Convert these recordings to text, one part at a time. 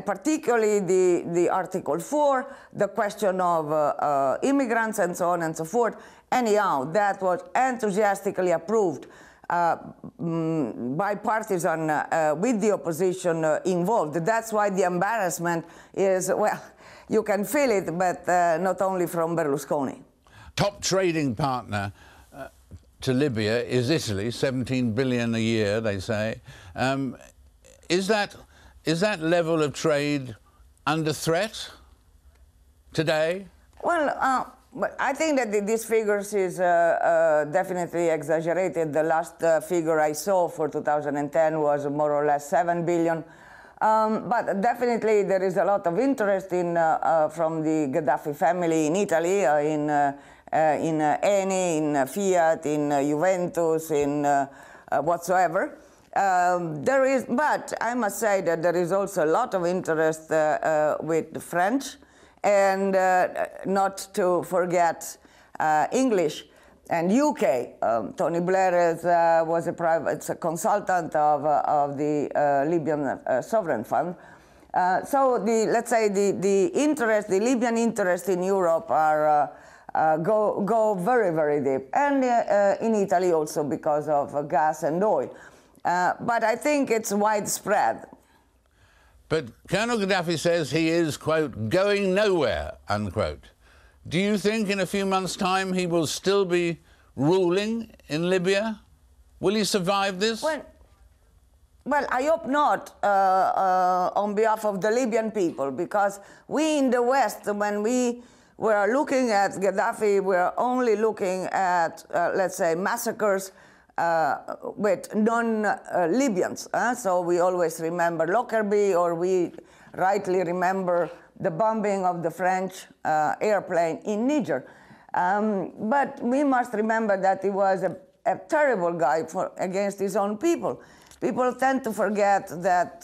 particularly the Article 4, the question of immigrants and so on and so forth. Anyhow, that was enthusiastically approved, bipartisan, with the opposition involved. That's why the embarrassment is, well, you can feel it, but not only from Berlusconi. Top trading partner to Libya is Italy, 17 billion a year, they say. Is that level of trade under threat today? Well, but I think that these figures is definitely exaggerated. The last figure I saw for 2010 was more or less 7 billion. But definitely there is a lot of interest in from the Gaddafi family in Italy, in Eni, in Fiat, in Juventus, in whatsoever. There is, but I must say that there is also a lot of interest with the French, and not to forget English and UK. Tony Blair was a consultant of the Libyan Sovereign Fund. So let's say the interest, the Libyan interest in Europe are go very, very deep, and in Italy also because of gas and oil. But I think it's widespread. But Colonel Gaddafi says he is, quote, going nowhere, unquote. Do you think in a few months' time he will still be ruling in Libya? Will he survive this? Well, I hope not on behalf of the Libyan people, because we in the West, when we were looking at Gaddafi, we were only looking at, let's say, massacres with non-Libyans. So we always remember Lockerbie, or we rightly remember the bombing of the French airplane in Niger. But we must remember that he was a terrible guy against his own people. People tend to forget that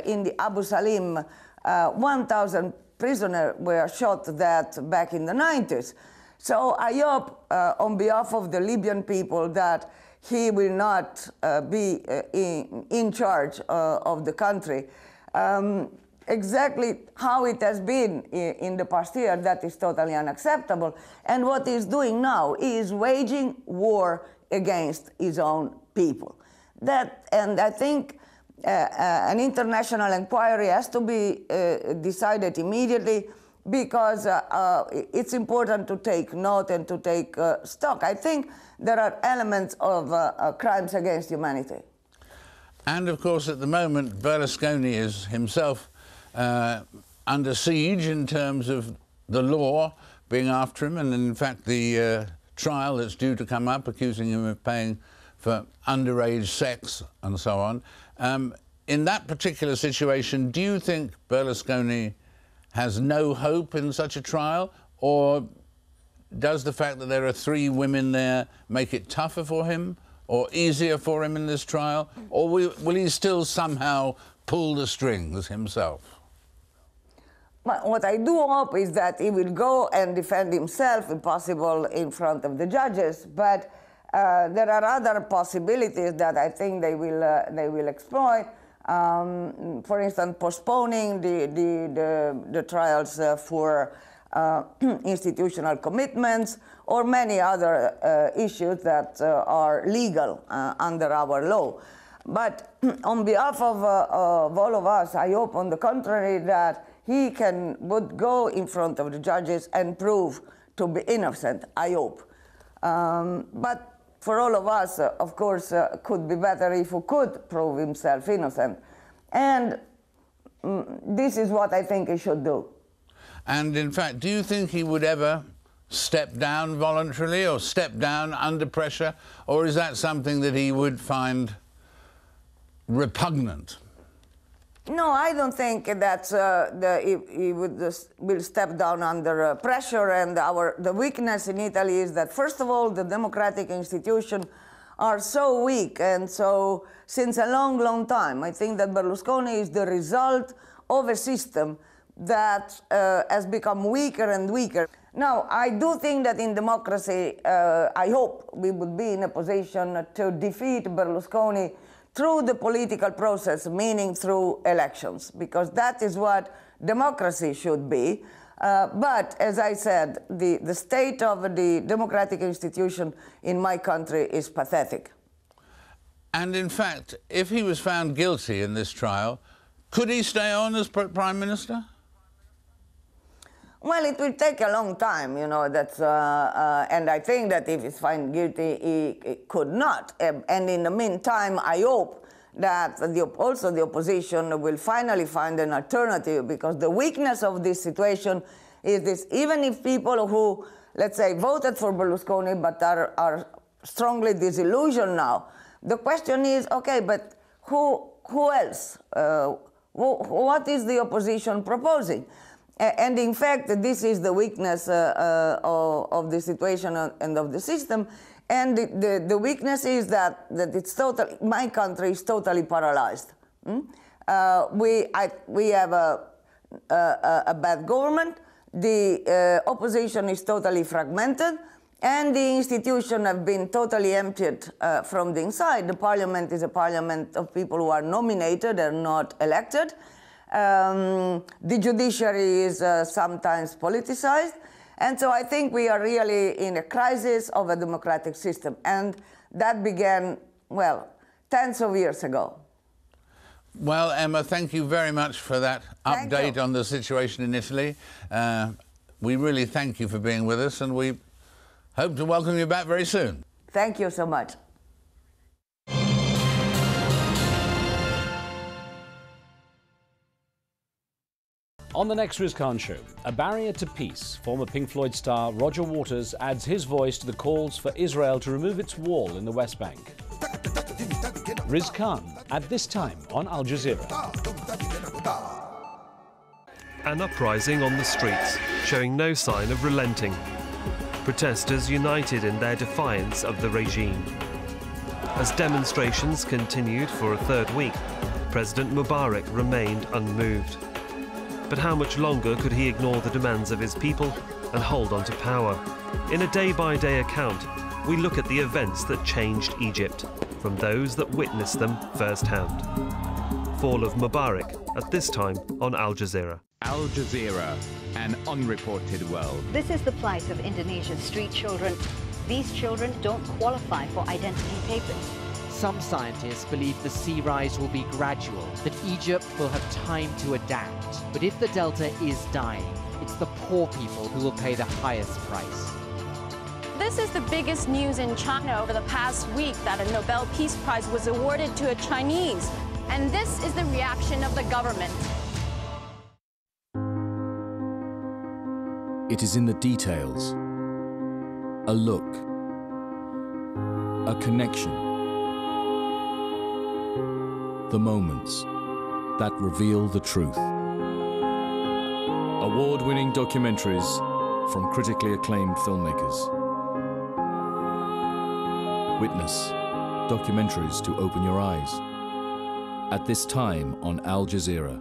in the Abu Salim, 1,000 prisoners were shot back in the 90s. So I hope, on behalf of the Libyan people, that he will not be in charge of the country. Exactly how it has been in the past year, that is totally unacceptable. And what he's doing now is waging war against his own people. And I think an international inquiry has to be decided immediately, because it's important to take note and to take stock. I think there are elements of crimes against humanity. And of course, at the moment, Berlusconi is himself under siege in terms of the law being after him, and in fact the trial that's due to come up accusing him of paying for underage sex and so on. In that particular situation, do you think Berlusconi has no hope in such a trial, or does the fact that there are 3 women there make it tougher for him or easier for him in this trial, or will he still somehow pull the strings himself? Well, what I do hope is that he will go and defend himself, if possible, in front of the judges, but there are other possibilities that I think they will exploit. For instance, postponing the trials for institutional commitments, or many other issues that are legal under our law. But on behalf of all of us, I hope, on the contrary, that he would go in front of the judges and prove to be innocent, I hope. But for all of us, of course, could be better if he could prove himself innocent. And this is what I think he should do. And in fact, do you think he would ever step down voluntarily or step down under pressure, or is that something that he would find repugnant? No, I don't think that he will step down under pressure. And the weakness in Italy is that, first of all, the democratic institutions are so weak, and so since a long, long time. I think that Berlusconi is the result of a system that has become weaker and weaker. Now, I do think that in democracy, I hope we would be in a position to defeat Berlusconi through the political process, meaning through elections, because that is what democracy should be. But as I said, the state of the democratic institution in my country is pathetic. And in fact, if he was found guilty in this trial, could he stay on as Prime Minister? Well, it will take a long time, you know, and I think that if he's found guilty, he could not. And in the meantime, I hope that also the opposition will finally find an alternative, because the weakness of this situation is this: even if people who, let's say, voted for Berlusconi but are strongly disillusioned now, the question is, okay, but who else? What is the opposition proposing? And in fact, this is the weakness of the situation and of the system. And the weakness is that my country is totally paralyzed. We have a bad government, the opposition is totally fragmented, and the institutions have been totally emptied from the inside. The parliament is a parliament of people who are nominated and not elected. The judiciary is sometimes politicized. And so I think we are really in a crisis of a democratic system. And that began, well, tens of years ago. Well, Emma, thank you very much for that update on the situation in Italy. We really thank you for being with us, and we hope to welcome you back very soon. Thank you so much. On the next Riz Khan Show, a barrier to peace. Former Pink Floyd star Roger Waters adds his voice to the calls for Israel to remove its wall in the West Bank. Riz Khan at this time on Al Jazeera. An uprising on the streets, showing no sign of relenting. Protesters united in their defiance of the regime. As demonstrations continued for a third week, President Mubarak remained unmoved. But how much longer could he ignore the demands of his people and hold on to power? In a day-by-day account, we look at the events that changed Egypt, from those that witnessed them firsthand. Fall of Mubarak, at this time on Al Jazeera. Al Jazeera, an unreported world. This is the plight of Indonesia's street children. These children don't qualify for identity papers. Some scientists believe the sea rise will be gradual, that Egypt will have time to adapt. But if the delta is dying, it's the poor people who will pay the highest price. This is the biggest news in China over the past week, that a Nobel Peace Prize was awarded to a Chinese. And this is the reaction of the government. It is in the details. A look. A connection. The moments that reveal the truth. Award-winning documentaries from critically acclaimed filmmakers. Witness documentaries to open your eyes. At this time on Al Jazeera.